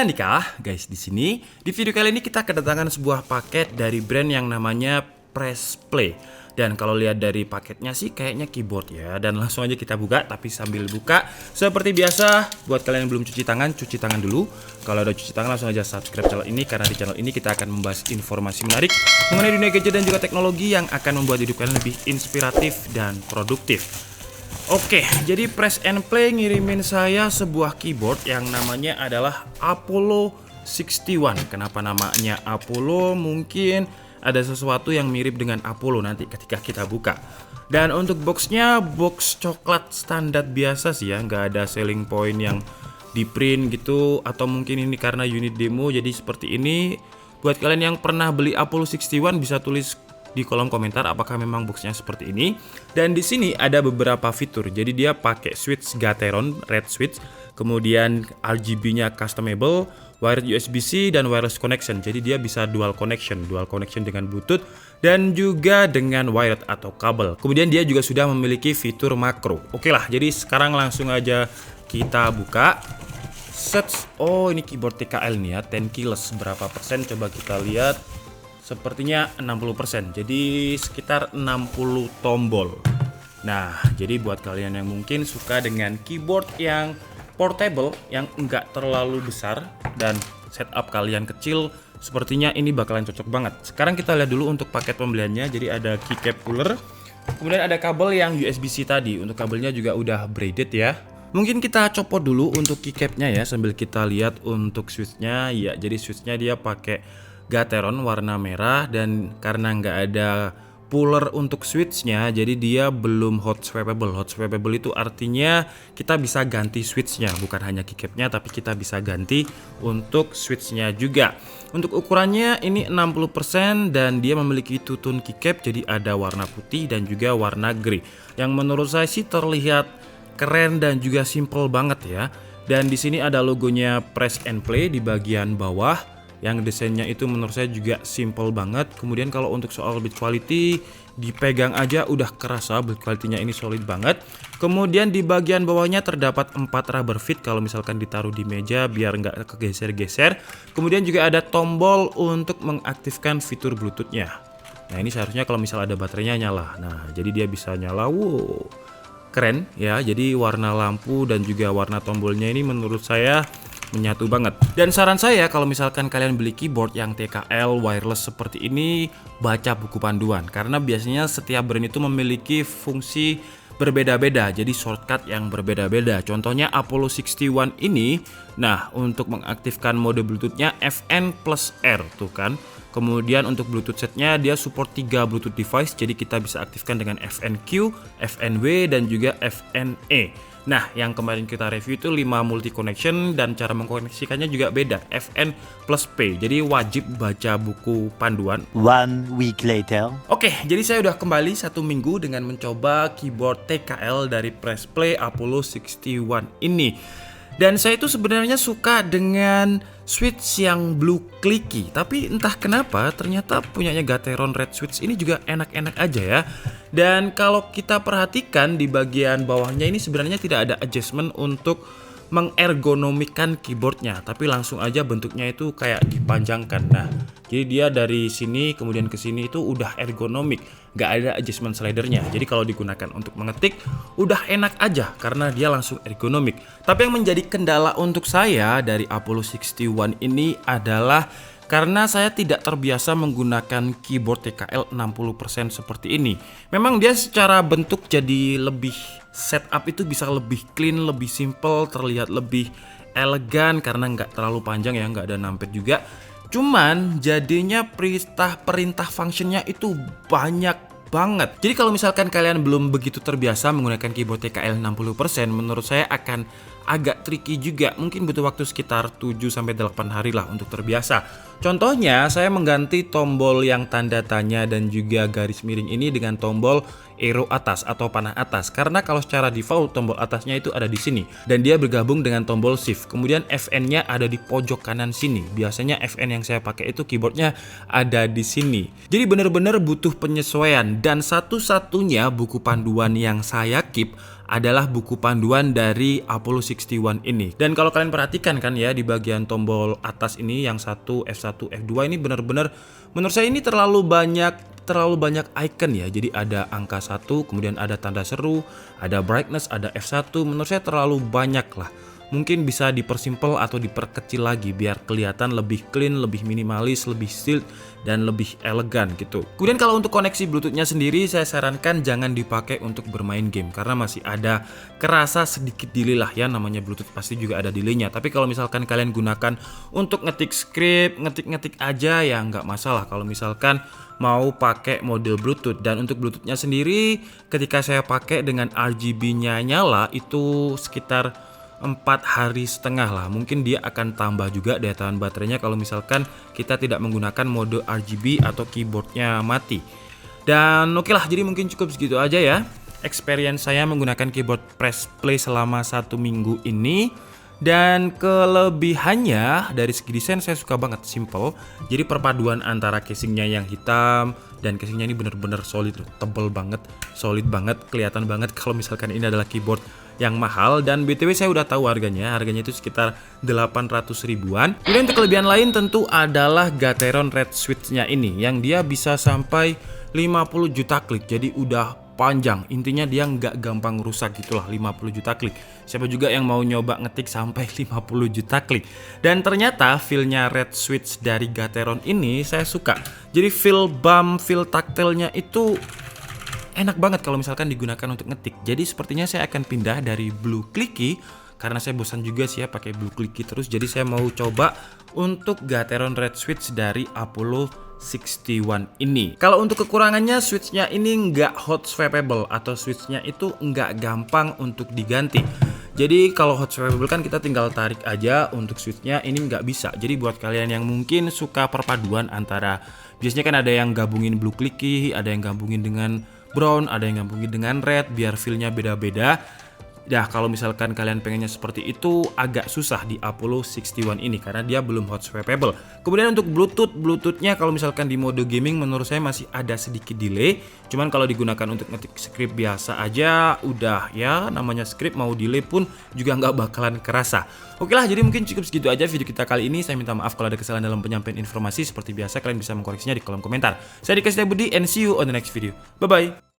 Saya Andika, guys. Di video kali ini kita kedatangan sebuah paket dari brand yang namanya Press Play. Dan kalau lihat dari paketnya sih kayaknya keyboard ya. Dan langsung aja kita buka, tapi sambil buka seperti biasa, buat kalian yang belum cuci tangan dulu. Kalau udah cuci tangan langsung aja subscribe channel ini, karena di channel ini kita akan membahas informasi menarik mengenai dunia gadget dan juga teknologi yang akan membuat hidup kalian lebih inspiratif dan produktif. Oke, jadi Press and Play ngirimin saya sebuah keyboard yang namanya adalah Apollo 61. Kenapa namanya Apollo? Mungkin ada sesuatu yang mirip dengan Apollo nanti ketika kita buka. Dan untuk boxnya, box coklat standar biasa sih ya, nggak ada selling point yang di print gitu. Atau mungkin ini karena unit demo jadi seperti ini. Buat kalian yang pernah beli Apollo 61 bisa tulis di kolom komentar apakah memang boxnya seperti ini. Dan di sini ada beberapa fitur. Jadi dia pakai switch Gateron red switch, kemudian RGB-nya customable, wired USB-C dan wireless connection. Jadi dia bisa dual connection dengan Bluetooth dan juga dengan wired atau kabel. Kemudian dia juga sudah memiliki fitur makro. Oke lah, jadi sekarang langsung aja kita buka. Oh, ini keyboard TKL nih ya, 10 keyless. Berapa persen coba kita lihat. Sepertinya 60%, jadi sekitar 60 tombol. Nah, jadi buat kalian yang mungkin suka dengan keyboard yang portable, yang enggak terlalu besar dan setup kalian kecil, sepertinya ini bakalan cocok banget. Sekarang kita lihat dulu untuk paket pembeliannya. Jadi ada keycap cooler, kemudian ada kabel yang USB-C tadi. Untuk kabelnya juga udah braided ya. Mungkin kita copot dulu untuk keycapnya ya, sambil kita lihat untuk switchnya. Ya, jadi switchnya dia pakai Gateron warna merah, dan karena nggak ada puller untuk switchnya, jadi dia belum hot swappable. Hot swappable itu artinya kita bisa ganti switchnya, bukan hanya keycapnya, tapi kita bisa ganti untuk switchnya juga. Untuk ukurannya ini 60% dan dia memiliki two-tone keycap, jadi ada warna putih dan juga warna grey. Yang menurut saya sih terlihat keren dan juga simple banget ya. Dan di sini ada logonya Press and Play di bagian bawah. Yang desainnya itu menurut saya juga simple banget. Kemudian kalau untuk soal build quality, dipegang aja udah kerasa build quality-nya ini solid banget. Kemudian di bagian bawahnya terdapat 4 rubber feet kalau misalkan ditaruh di meja biar nggak kegeser-geser. Kemudian juga ada tombol untuk mengaktifkan fitur Bluetooth-nya. Nah, ini seharusnya kalau misal ada baterainya nyala. Nah, jadi dia bisa nyala. Wow, keren ya. Jadi warna lampu dan juga warna tombolnya ini menurut saya menyatu banget. Dan saran saya kalau misalkan kalian beli keyboard yang TKL wireless seperti ini, baca buku panduan, karena biasanya setiap brand itu memiliki fungsi berbeda-beda, jadi shortcut yang berbeda-beda. Contohnya Apollo 61 ini, nah untuk mengaktifkan mode Bluetooth-nya FN plus R tuh kan. Kemudian untuk Bluetooth setnya dia support 3 Bluetooth device, jadi kita bisa aktifkan dengan FNQ, FNW dan juga FNE. Nah, yang kemarin kita review itu 5 multi connection dan cara mengkoneksikannya juga beda, FN plus P. Jadi wajib baca buku panduan. 1 week later. Oke, jadi saya udah kembali 1 minggu dengan mencoba keyboard TKL dari Press Play Apollo 61 ini. Dan saya itu sebenarnya suka dengan switch yang blue clicky, tapi entah kenapa ternyata punyanya Gateron red switch ini juga enak-enak aja ya. Dan kalau kita perhatikan di bagian bawahnya ini sebenarnya tidak ada adjustment untuk mengergonomikan keyboardnya, tapi langsung aja bentuknya itu kayak dipanjangkan. Nah, jadi dia dari sini kemudian ke sini itu udah ergonomik, nggak ada adjustment slidernya. Jadi kalau digunakan untuk mengetik udah enak aja karena dia langsung ergonomik. Tapi yang menjadi kendala untuk saya dari Apollo 61 ini adalah karena saya tidak terbiasa menggunakan keyboard TKL 60% seperti ini. Memang dia secara bentuk jadi lebih setup itu bisa lebih clean, lebih simple, terlihat lebih elegan karena nggak terlalu panjang ya, nggak ada numpad juga. Cuman jadinya perintah functionnya itu banyak banget. Jadi kalau misalkan kalian belum begitu terbiasa menggunakan keyboard TKL 60%, menurut saya akan agak tricky juga. Mungkin butuh waktu sekitar 7-8 hari lah untuk terbiasa. Contohnya saya mengganti tombol yang tanda tanya dan juga garis miring ini dengan tombol arrow atas atau panah atas, karena kalau secara default tombol atasnya itu ada di sini dan dia bergabung dengan tombol shift. Kemudian FN-nya ada di pojok kanan sini. Biasanya FN yang saya pakai itu keyboardnya ada di sini. Jadi benar-benar butuh penyesuaian, dan satu-satunya buku panduan yang saya keep adalah buku panduan dari Apollo 61 ini. Dan kalau kalian perhatikan kan ya, di bagian tombol atas ini yang satu F1 F2 ini benar-benar menurut saya ini terlalu banyak icon ya. Jadi ada angka 1, kemudian ada tanda seru, ada brightness, ada F1. Menurut saya terlalu banyak lah. Mungkin bisa dipersimpel atau diperkecil lagi biar kelihatan lebih clean, lebih minimalis, lebih stilt, dan lebih elegan gitu. Kemudian kalau untuk koneksi Bluetooth-nya sendiri, saya sarankan jangan dipakai untuk bermain game karena masih ada kerasa sedikit delay lah ya, namanya Bluetooth pasti juga ada delaynya. Tapi kalau misalkan kalian gunakan untuk ngetik script, ngetik-ngetik aja ya nggak masalah kalau misalkan mau pakai mode Bluetooth. Dan untuk Bluetooth-nya sendiri, ketika saya pakai dengan RGB-nya nyala itu sekitar 4 hari setengah lah. Mungkin dia akan tambah juga daya tahan baterainya kalau misalkan kita tidak menggunakan mode RGB atau keyboardnya mati. Dan oke lah, jadi mungkin cukup segitu aja ya experience saya menggunakan keyboard Press Play selama 1 minggu ini. Dan kelebihannya dari segi desain saya suka banget, simple. Jadi perpaduan antara casingnya yang hitam dan casingnya ini bener-bener solid, tebel banget, solid banget, kelihatan banget kalau misalkan ini adalah keyboard yang mahal. Dan BTW saya udah tahu harganya itu sekitar 800 ribuan. Kemudian untuk kelebihan lain tentu adalah Gateron Red Switch-nya ini yang dia bisa sampai 50 juta klik. Jadi udah panjang, intinya dia nggak gampang rusak gitulah. 50 juta klik, siapa juga yang mau nyoba ngetik sampai 50 juta klik. Dan ternyata feelnya Red Switch dari Gateron ini saya suka. Jadi feel bump, feel taktilnya itu enak banget kalau misalkan digunakan untuk ngetik. Jadi sepertinya saya akan pindah dari Blue Clicky karena saya bosan juga sih ya pakai Blue Clicky terus. Jadi saya mau coba untuk Gateron Red Switch dari Apollo 61 ini. Kalau untuk kekurangannya, switchnya ini nggak hot swappable atau switchnya itu nggak gampang untuk diganti. Jadi kalau hot swappable kan kita tinggal tarik aja, untuk switchnya ini nggak bisa. Jadi buat kalian yang mungkin suka perpaduan antara, biasanya kan ada yang gabungin Blue Clicky, ada yang gabungin dengan brown, ada yang gabungin dengan red biar feelnya beda-beda. Nah, kalau misalkan kalian pengennya seperti itu agak susah di Apollo 61 ini karena dia belum hot swappable. Kemudian untuk Bluetooth-nya kalau misalkan di mode gaming menurut saya masih ada sedikit delay. Cuman kalau digunakan untuk ngetik script biasa aja udah ya, namanya script mau delay pun juga nggak bakalan kerasa. Oke lah, jadi mungkin cukup segitu aja video kita kali ini. Saya minta maaf kalau ada kesalahan dalam penyampaian informasi. Seperti biasa kalian bisa mengkoreksinya di kolom komentar. Saya Dika Setia Budi and see you on the next video. Bye bye.